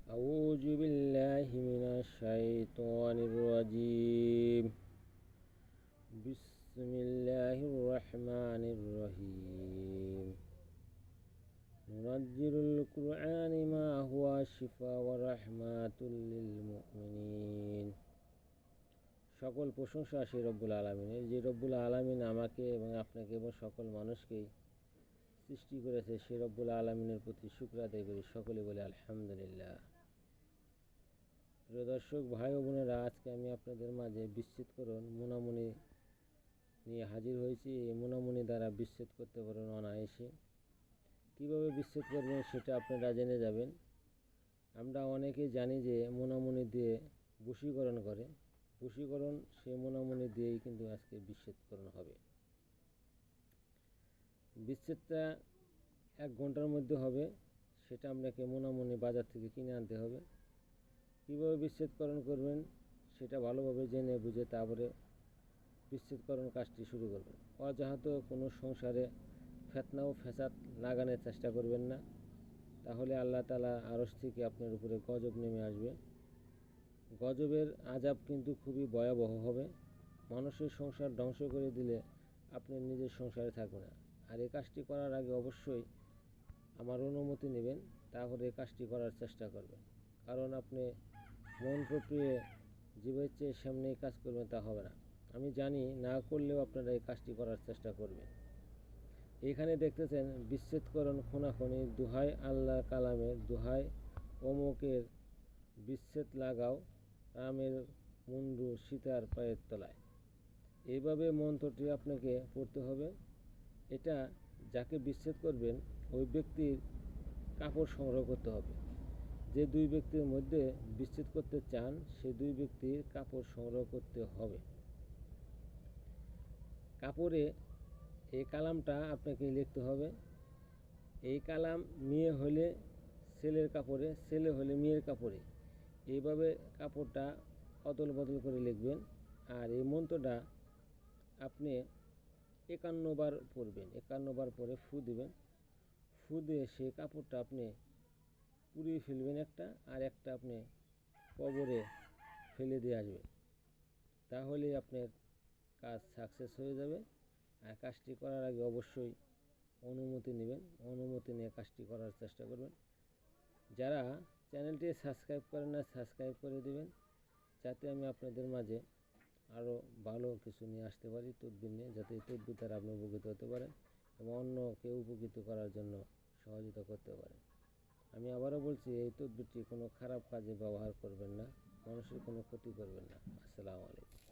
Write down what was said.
أعوذ بالله من الشيطان الرجيم بسم الله الرحمن الرحيم ننزل القرآن ما هو شفاء ورحمة للمؤمنين। সকল প্রশংসা সেই রব্বুল আলামিনের, যে রব্বুল আলামিন আমাকে এবং আপনাকে এবং সকল মানুষকেই সৃষ্টি করেছে। সেই রব্বুল আলামিনের প্রতি শুকর আদায় করি, সকলে বলে আলহামদুলিল্লাহ। প্রিয় দর্শক ভাই ও বোনেরা, আজকে আমি আপনাদের মাঝে বিচ্ছেদকরণ মুনামুনি নিয়ে হাজির হয়েছি। এই মুনামুনি দ্বারা বিচ্ছেদ করতে পারেন অনায়াসে। কীভাবে বিচ্ছেদ করবেন সেটা আপনারা জেনে যাবেন। আমরা অনেকেই জানি যে মুনামুনি দিয়ে বশীকরণ করে, বশীকরণ সেই মুনামুনি দিয়েই কিন্তু আজকে বিচ্ছেদকরণ হবে। বিচ্ছেদটা 1 ঘন্টার মধ্যে হবে। সেটা আপনাকে মুনামুনি বাজার থেকে কিনে আনতে হবে। কীভাবে বিচ্ছেদকরণ করবেন সেটা ভালোভাবে জেনে বুঝে তারপরে বিচ্ছেদকরণ কাজটি শুরু করবেন। অজাহাত কোনো সংসারে ফিতনা ও ফ্যাসাদ লাগানোর চেষ্টা করবেন না, তাহলে আল্লাহ তাআলা আরশ থেকে আপনার উপরে গজব নেমে আসবে। গজবের আযাব কিন্তু খুবই ভয়াবহ হবে। মানুষের সংসার ধ্বংস করে দিলে আপনি নিজের সংসারে থাকবেন না। আর এই কাজটি করার আগে অবশ্যই আমার অনুমতি নেবেন, তাহলে এই কাজটি করার চেষ্টা করবেন। কারণ আপনি মন প্রক্রিয়ে জীবের চেয়ে সামনে কাজ করবেন, তা হবে না। আমি জানি না করলেও আপনারা এই কাজটি করার চেষ্টা করবেন। এখানে দেখতেছেন বিচ্ছেদকরণ খুনাখুনি, দোহাই আল্লাহ কালামের, দোহাই অমুকের বিচ্ছেদ লাগাও রামের মুন্ডু সীতার পায়ের তলায়। এইভাবে মন্ত্রটি আপনাকে পড়তে হবে। এটা যাকে বিচ্ছেদ করবেন ওই ব্যক্তির কাপড় সংগ্রহ করতে হবে। যে 2 ব্যক্তির মধ্যে বিচ্ছেদ করতে চান সেই 2 ব্যক্তির কাপড় সংগ্রহ করতে হবে। কাপড়ে এই কালামটা আপনাকে লিখতে হবে। এই কালাম মেয়ে হলে ছেলের কাপড়ে, ছেলে হলে মেয়ের কাপড়ে, এইভাবে কাপড়টা অদল বদল করে লিখবেন। আর এই মন্ত্রটা আপনি 51 বার পড়বেন। 51 বার পরে ফু দিবেন। ফু দিয়ে সেই কাপড়টা আপনি পুড়িয়ে ফেলবেন একটা, আর একটা আপনি কবরে ফেলে দিয়ে আসবেন। তাহলে আপনার কাজ সাকসেস হয়ে যাবে। আর কাজটি করার আগে অবশ্যই অনুমতি নেবেন। অনুমতি নিয়ে কাজটি করার চেষ্টা করবেন। যারা চ্যানেলটি সাবস্ক্রাইব করেন না, সাবস্ক্রাইব করে দেবেন, যাতে আমি আপনাদের মাঝে আরও ভালো কিছু নিয়ে আসতে পারি তদবির নিয়ে, যাতে এই তদবির দ্বারা আপনি উপকৃত হতে পারেন এবং অন্যকে উপকৃত করার জন্য সহযোগিতা করতে পারেন। আমি আবারও বলছি, এই তদবিরটি কোনো খারাপ কাজে ব্যবহার করবেন না, মানুষের কোনো ক্ষতি করবেন না। আসসালামু আলাইকুম।